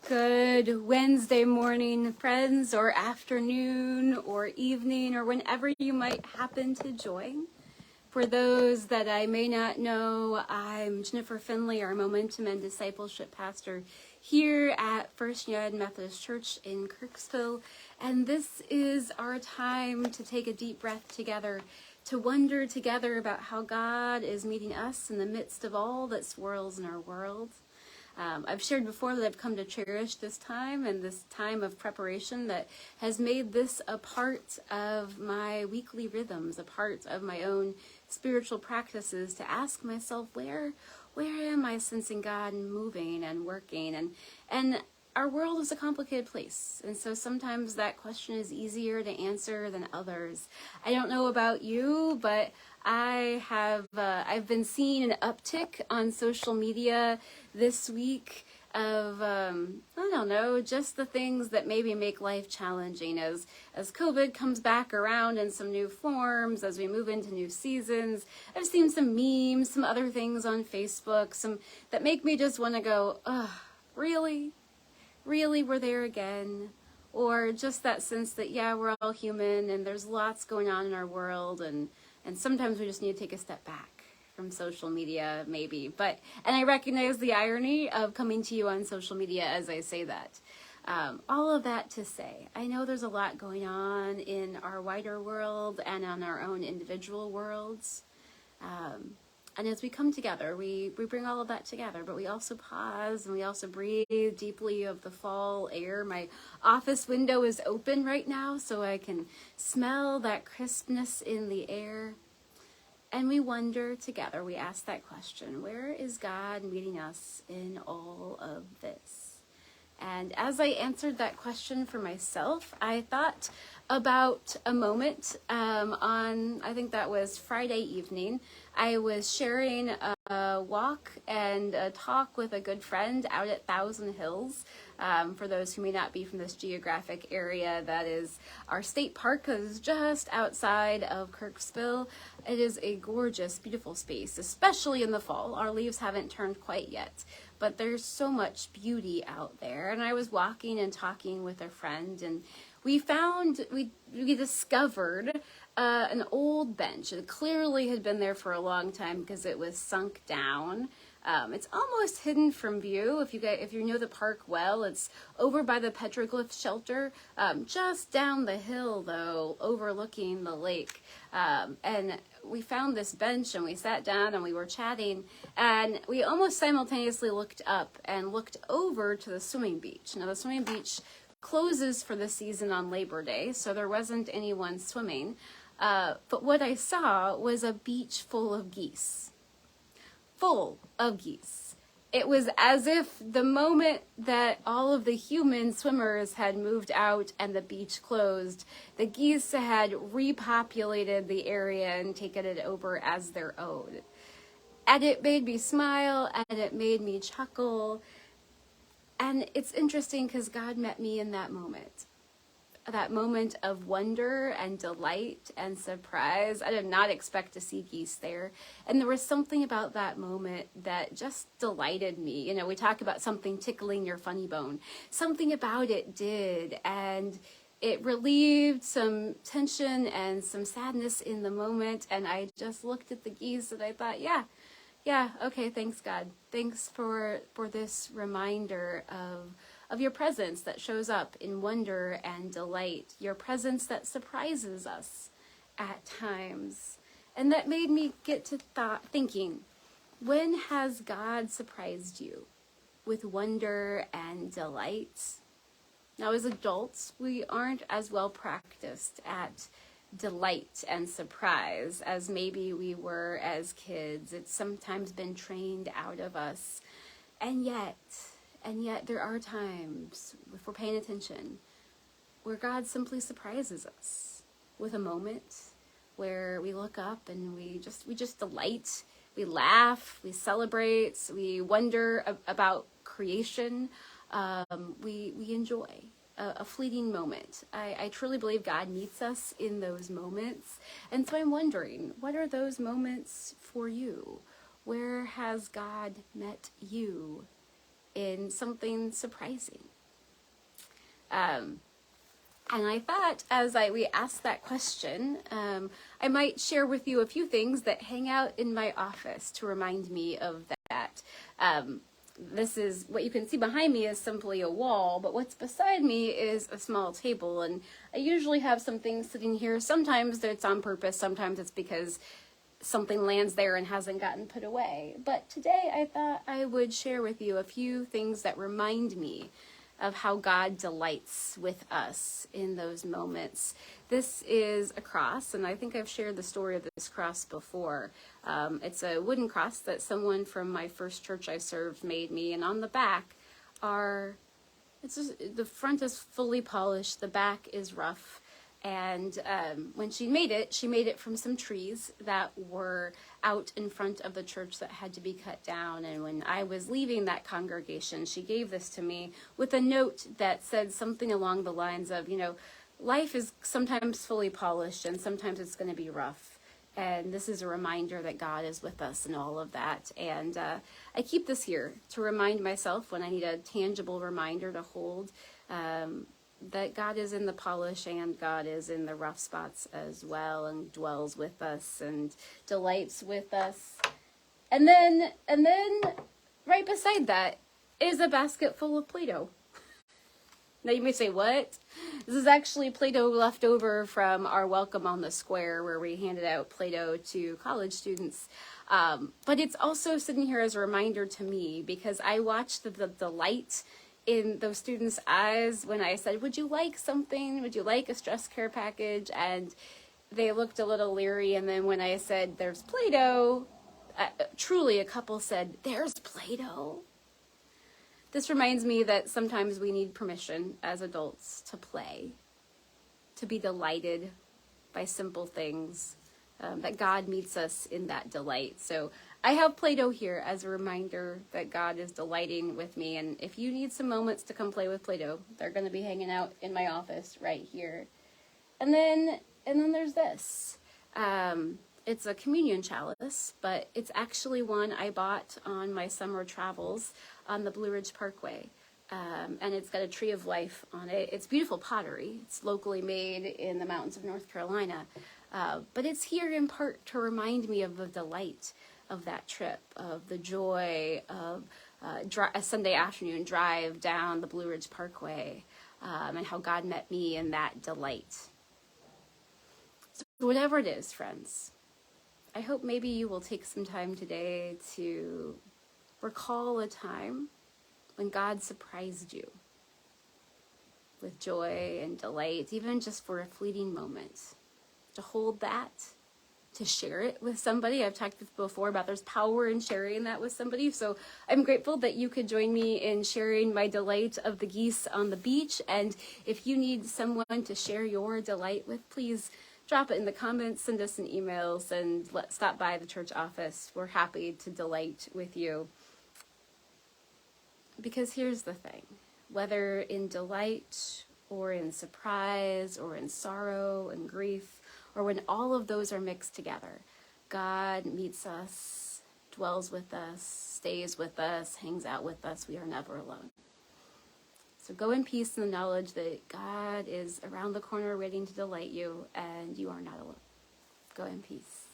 Good Wednesday morning, friends, or afternoon, or evening, or whenever you might happen to join. For those that I may not know, I'm Jennifer Finley, our Momentum and Discipleship Pastor here at First United Methodist Church in Kirksville. And this is our time to take a deep breath together, to wonder together about how God is meeting us in the midst of all that swirls in our world. I've shared before that I've come to cherish this time and this time of preparation that has made this a part of my weekly rhythms, a part of my own spiritual practices, to ask myself, where am I sensing God moving and working? And our world is a complicated place, and so sometimes that question is easier to answer than others. I don't know about you, but I've been seeing an uptick on social media this week of just the things that maybe make life challenging as COVID comes back around in some new forms, as we move into new seasons. I've seen some memes, some other things on Facebook, some that make me just want to go, really we're there again? Or just that sense that, yeah, we're all human and there's lots going on in our world, and sometimes we just need to take a step back from social media, maybe. And I recognize the irony of coming to you on social media as I say that. All of that to say, I know there's a lot going on in our wider world and on our own individual worlds. And as we come together, we bring all of that together, but we also pause and we also breathe deeply of the fall air. My office window is open right now, so I can smell that crispness in the air. And we wonder together, we ask that question, where is God meeting us in all of this? And as I answered that question for myself, I thought about a moment on, I think that was Friday evening. I was sharing a walk and a talk with a good friend out at Thousand Hills. For those who may not be from this geographic area, that is our state park that is just outside of Kirksville. It is a gorgeous, beautiful space, especially in the fall. Our leaves haven't turned quite yet, but there's so much beauty out there. And I was walking and talking with a friend, and we discovered an old bench. It clearly had been there for a long time because it was sunk down. It's almost hidden from view. If you know the park well, it's over by the petroglyph shelter, just down the hill though, overlooking the lake. And we found this bench and we sat down and we were chatting, and we almost simultaneously looked up and looked over to the swimming beach. Now the swimming beach closes for the season on Labor Day, so there wasn't anyone swimming. But what I saw was a beach full of geese. Full of geese. It was as if the moment that all of the human swimmers had moved out and the beach closed, the geese had repopulated the area and taken it over as their own. And it made me smile and it made me chuckle. And it's interesting because God met me in that moment of wonder and delight and surprise. I did not expect to see geese there. And there was something about that moment that just delighted me. You know, we talk about something tickling your funny bone. Something about it did. And it relieved some tension and some sadness in the moment. And I just looked at the geese and I thought, yeah, okay, thanks God. Thanks for this reminder of your presence that shows up in wonder and delight, your presence that surprises us at times. And that made me get to thinking, when has God surprised you with wonder and delight? Now, as adults, we aren't as well practiced at delight and surprise as maybe we were as kids. It's sometimes been trained out of us. And yet there are times, if we're paying attention, where God simply surprises us with a moment where we look up and we just delight, we laugh, we celebrate, we wonder about creation, we enjoy a fleeting moment. I truly believe God meets us in those moments. And so I'm wondering, what are those moments for you? Where has God met you in something surprising? And I thought, as we asked that question, I might share with you a few things that hang out in my office to remind me of that. This is what you can see behind me is simply a wall, but what's beside me is a small table. And I usually have some things sitting here. Sometimes it's on purpose. Sometimes it's because something lands there and hasn't gotten put away. But today I thought I would share with you a few things that remind me of how God delights with us in those moments. This is a cross, and I think I've shared the story of this cross before. It's a wooden cross that someone from my first church I served made me, and on the back the front is fully polished, the back is rough, and when she made it from some trees that were out in front of the church that had to be cut down. And when I was leaving that congregation, she gave this to me with a note that said something along the lines of, life is sometimes fully polished and sometimes it's going to be rough. And this is a reminder that God is with us in all of that. And I keep this here to remind myself when I need a tangible reminder to hold, that God is in the polish and God is in the rough spots as well, and dwells with us and delights with us. And then right beside that is a basket full of Play-Doh. Now you may say, what? This is actually Play-Doh left over from our Welcome on the Square, where we handed out Play-Doh to college students. But it's also sitting here as a reminder to me, because I watched the delight in those students' eyes when I said, would you like something? Would you like a stress care package? And they looked a little leery. And then when I said, there's Play-Doh, truly a couple said, there's Play-Doh. This reminds me that sometimes we need permission as adults to play, to be delighted by simple things, that God meets us in that delight. So I have Play-Doh here as a reminder that God is delighting with me. And if you need some moments to come play with Play-Doh, they're going to be hanging out in my office right here. And then there's this. It's a communion chalice, but it's actually one I bought on my summer travels on the Blue Ridge Parkway. And it's got a tree of life on it. It's beautiful pottery. It's locally made in the mountains of North Carolina. But it's here in part to remind me of the delight of that trip, of the joy of a Sunday afternoon drive down the Blue Ridge Parkway, and how God met me in that delight. So whatever it is, friends, I hope maybe you will take some time today to recall a time when God surprised you with joy and delight, even just for a fleeting moment, to hold that, to share it with somebody. I've talked before about there's power in sharing that with somebody. So I'm grateful that you could join me in sharing my delight of the geese on the beach. And if you need someone to share your delight with, please drop it in the comments, send us an email, and stop by the church office. We're happy to delight with you. Because here's the thing, whether in delight or in surprise or in sorrow and grief, or when all of those are mixed together, God meets us, dwells with us, stays with us, hangs out with us. We are never alone. So go in peace in the knowledge that God is around the corner waiting to delight you, and you are not alone. Go in peace.